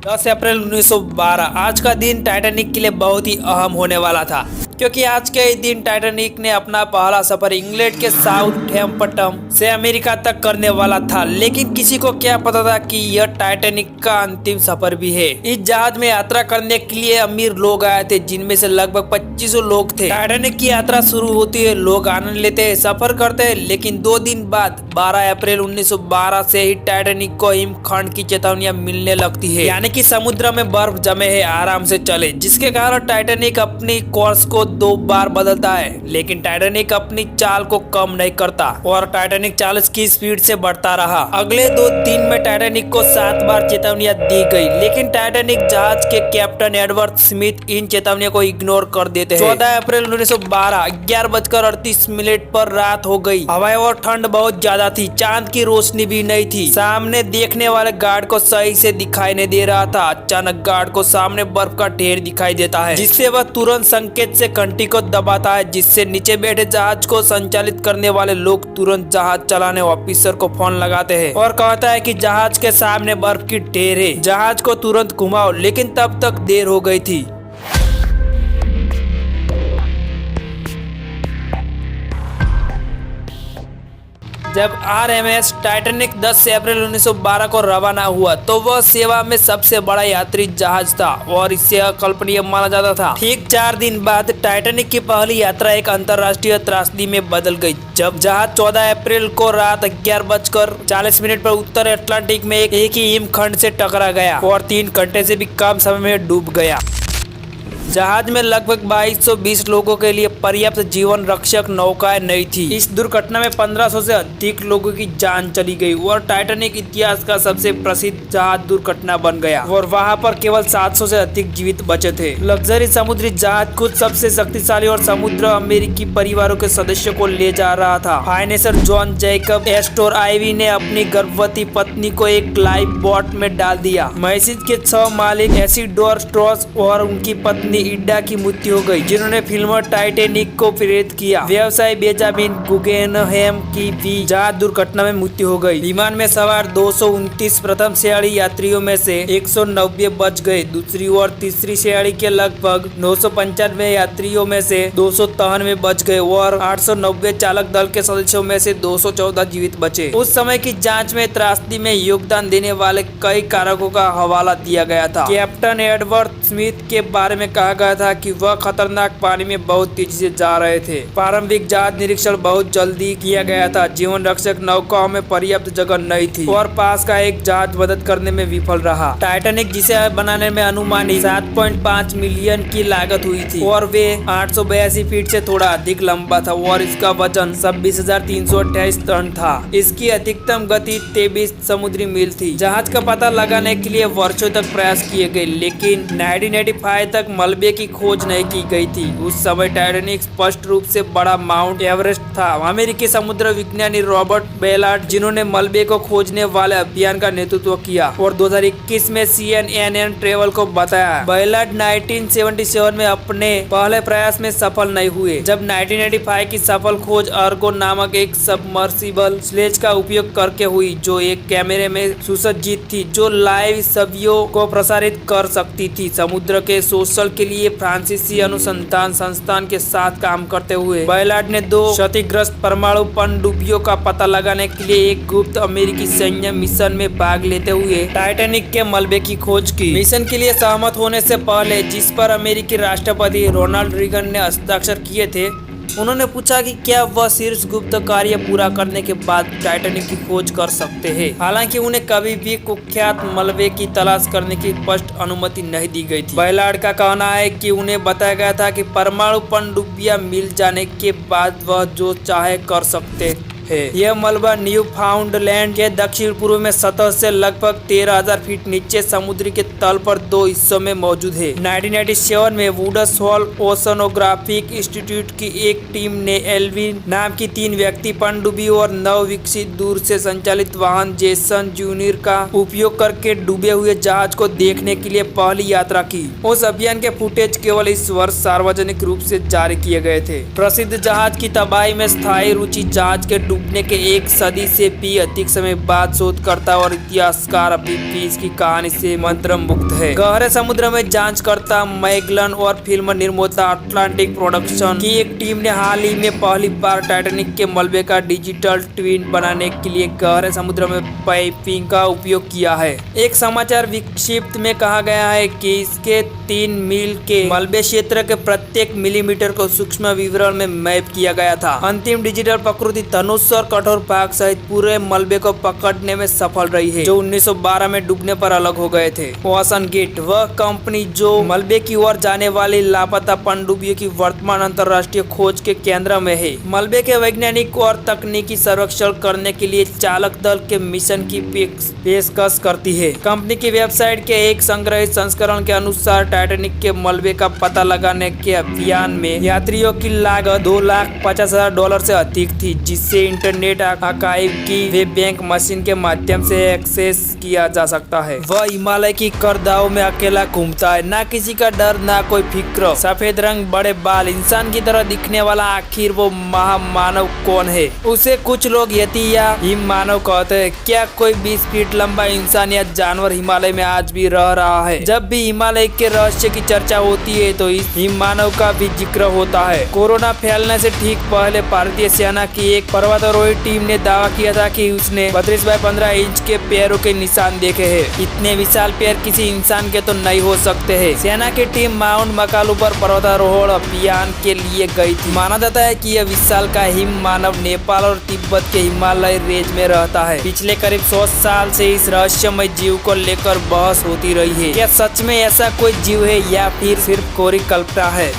10 अप्रैल 1912 आज का दिन टाइटैनिक के लिए बहुत ही अहम होने वाला था, क्योंकि आज के ही दिन टाइटैनिक ने अपना पहला सफर इंग्लैंड के साउथहैम्पटन से अमेरिका तक करने वाला था। लेकिन किसी को क्या पता था कि यह टाइटैनिक का अंतिम सफर भी है। इस जहाज में यात्रा करने के लिए अमीर लोग आए थे, जिनमें से लगभग 2500 लोग थे। टाइटैनिक की यात्रा शुरू होती है, लोग आनंद लेते हैं, सफर करते हैं। लेकिन 2 दिन बाद 12 अप्रैल 1912 से ही टाइटैनिक को हिमखंड की चेतावनियां मिलने लगती है, यानी कि समुद्र में बर्फ जमे है, आराम से चले, जिसके कारण टाइटैनिक अपनी कोर्स को 2 बार बदलता है। लेकिन टाइटैनिक अपनी चाल को कम नहीं करता और टाइटैनिक 40 की स्पीड से बढ़ता रहा। अगले 2 दिन में टाइटैनिक को 7 बार चेतावनियां दी गई, लेकिन टाइटैनिक जहाज के कैप्टन एडवर्ड स्मिथ इन चेतावनियों को इग्नोर कर देते हैं। 14 अप्रैल 1912 11:38 पर रात हो गई। हवाएं और ठंड बहुत ज्यादा थी, चांद की रोशनी भी नहीं थी। सामने देखने वाले गार्ड को सही से दिखाई नहीं दे रहा था। अचानक गार्ड को सामने बर्फ का ढेर दिखाई देता है, जिससे वह तुरंत संकेत से घंटी को दबाता है, जिससे नीचे बैठे जहाज को संचालित करने वाले लोग तुरंत जहाज चलाने ऑफिसर को फोन लगाते हैं और कहता है कि जहाज के सामने बर्फ की ढेर है, जहाज को तुरंत घुमाओ। लेकिन तब तक देर हो गई थी। जब आरएमएस टाइटैनिक 10 अप्रैल 1912 को रवाना हुआ तो वह सेवा में सबसे बड़ा यात्री जहाज था और इसे अकल्पनीय माना जाता था। ठीक 4 दिन बाद टाइटैनिक की पहली यात्रा एक अंतर्राष्ट्रीय त्रासदी में बदल गई, जब जहाज 14 अप्रैल को रात 11:40 पर उत्तर अटलांटिक में एक ही हिमखंड से टकरा गया और 3 घंटे से भी कम समय में डूब गया। जहाज में लगभग 2220 लोगों के लिए पर्याप्त जीवन रक्षक नौकाएं नहीं थी। इस दुर्घटना में 1500 से अधिक लोगों की जान चली गई और टाइटैनिक इतिहास का सबसे प्रसिद्ध जहाज दुर्घटना बन गया और वहां पर केवल 700 से अधिक जीवित बचे थे। लग्जरी समुद्री जहाज खुद सबसे शक्तिशाली और समुद्र अमेरिकी परिवारों के सदस्यों को ले जा रहा था। Financier John Jacob Astor IV ने अपनी गर्भवती पत्नी को एक लाइफ बोट में डाल दिया। मैसेज के 6 मालिक एसिडोर स्ट्रॉस और उनकी पत्नी इड्डा की मृत्यु हो गई, जिन्होंने फिल्म टाइटैनिक को प्रेरित किया। व्यवसायी बेंजामिन गुगेनहेम की भी जहाज दुर्घटना में मृत्यु हो गई। विमान में सवार 229 प्रथम श्रेणी यात्रियों में से 190 बच गए। दूसरी ओर तीसरी श्रेणी के लगभग 995 यात्रियों में से 293 बच गए और 890 चालक दल के सदस्यों में से 214 जीवित बचे। उस समय की जांच में त्रासदी में योगदान देने वाले कई कारकों का हवाला दिया गया था। कैप्टन एडवर्ड स्मिथ के बारे में कहा गया था कि वह खतरनाक पानी में बहुत तेजी से जा रहे थे। प्रारंभिक जहाज निरीक्षण बहुत जल्दी किया गया था। जीवन रक्षक नौकाओं में पर्याप्त जगह नहीं थी और पास का एक जहाज मदद करने में विफल रहा। टाइटैनिक जिसे बनाने में अनुमानित 7.5 मिलियन की लागत हुई थी और वे 882 फीट से थोड़ा अधिक लंबा था और इसका वजन 26,328 टन था। इसकी अधिकतम गति 23 समुद्री मील थी। जहाज का पता लगाने के लिए वर्षों तक प्रयास किए गए, लेकिन 1985 तक मलबे की खोज नहीं की गई थी। उस समय टाइटैनिक स्पष्ट रूप से बड़ा माउंट एवरेस्ट था। अमेरिकी समुद्र विज्ञानी रॉबर्ट बेलार्ड, जिन्होंने मलबे को खोजने वाले अभियान का नेतृत्व किया और 2021 में CNN ट्रेवल को बताया। बेलार्ड 1977 में अपने पहले प्रयास में सफल नहीं हुए। जब 1985 की सफल खोज अर्गो नामक एक सबमर्सिबल स्लेज का उपयोग करके हुई, जो एक कैमरे में सुसज्जित थी, जो लाइव छवियों को प्रसारित कर सकती थी। समुद्र के सोशल के लिए फ्रांसीसी अनुसंधान संस्थान के साथ काम करते हुए बेलार्ड ने 2 क्षतिग्रस्त परमाणु पनडुब्बियों का पता लगाने के लिए एक गुप्त अमेरिकी सैन्य मिशन में भाग लेते हुए टाइटैनिक के मलबे की खोज की। मिशन के लिए सहमत होने से पहले, जिस पर अमेरिकी राष्ट्रपति रोनाल्ड रीगन ने हस्ताक्षर किए थे, उन्होंने पूछा कि क्या वह शीर्ष गुप्त कार्य पूरा करने के बाद टाइटैनिक की खोज कर सकते हैं। हालांकि उन्हें कभी भी कुख्यात मलबे की तलाश करने की स्पष्ट अनुमति नहीं दी गई थी। बेलार्ड का कहना है कि उन्हें बताया गया था कि परमाणु पनडुब्बियां मिल जाने के बाद वह जो चाहे कर सकते है। यह मलबा न्यू फाउंडलैंड के दक्षिण पूर्व में सतह से लगभग 13,000 फीट नीचे समुद्र के तल पर 2 हिस्सों में मौजूद है। 1997 में वुड्स होल ओशनोग्राफिक इंस्टीट्यूट की एक टीम ने एल्विन नाम की 3 व्यक्ति पनडुब्बी और नव विकसित दूर से संचालित वाहन जेसन जूनियर का उपयोग करके डूबे हुए जहाज को देखने के लिए पहली यात्रा की। उस अभियान के फुटेज केवल इस वर्ष सार्वजनिक रूप से जारी किए गए थे। प्रसिद्ध जहाज की तबाही में स्थायी रुचि जहाज के डूबने के एक सदी से भी अधिक समय बाद शोधकर्ता और इतिहासकार अभी भी इसकी कहानी से मंत्रमुग्ध है। गहरे समुद्र में जांचकर्ता मैगलन और फिल्म निर्माता अटलांटिक प्रोडक्शन की एक टीम ने हाल ही में पहली बार टाइटैनिक के मलबे का डिजिटल ट्विन बनाने के लिए गहरे समुद्र में पाइपिंग का उपयोग किया है। एक समाचार विक्षिप्त में कहा गया है कि इसके 3 मील के मलबे क्षेत्र के प्रत्येक मिलीमीटर को सूक्ष्म विवरण में मैप किया गया था। अंतिम डिजिटल प्रकृति धनुष और कठोर भाग सहित पूरे मलबे को पकड़ने में सफल रही है, जो 1912 में डूबने पर अलग हो गए थे। ओशनगेट वह कंपनी जो मलबे की ओर जाने वाली लापता पनडुब्बियों की वर्तमान अंतर्राष्ट्रीय खोज के केंद्र में है। मलबे के वैज्ञानिक और तकनीकी सर्वेक्षण करने के लिए चालक दल के मिशन की पेशकश करती है। कंपनी की वेबसाइट के एक संग्रहित संस्करण के अनुसार टाइटैनिक के मलबे का पता लगाने के अभियान में यात्रियों की लागत $250,000 से अधिक थी, जिससे इंटरनेट आर्काइव की वेब बैंक मशीन के माध्यम से एक्सेस किया जा सकता है। वह हिमालय की करदाओं में अकेला घूमता है, ना किसी का डर ना कोई फिक्र। सफेद रंग, बड़े बाल, इंसान की तरह दिखने वाला आखिर वो महामानव कौन है? उसे कुछ लोग यति या हिम मानव कहते हैं। क्या कोई 20 फीट लंबा इंसान या जानवर हिमालय में आज भी रह रहा है? जब भी हिमालय के रहस्य की चर्चा होती है तो इस हिम मानव का भी जिक्र होता है। कोरोना फैलने से ठीक पहले भारतीय सेना की एक पर्वतारोही टीम ने दावा किया था कि उसने 32 बाय 15 इंच के पैरों के निशान देखे हैं। इतने विशाल पैर किसी इंसान के तो नहीं हो सकते हैं। सेना की टीम माउंट मकालू पर पर्वतारोहण अभियान के लिए गई थी। माना जाता है कि यह विशाल का हिम मानव नेपाल और तिब्बत के हिमालय रेंज में रहता है। पिछले करीब 100 साल से इस रहस्यमय जीव को लेकर बहस होती रही है। क्या सच में ऐसा कोई जीव है या फिर सिर्फ कोरी कल्पना है?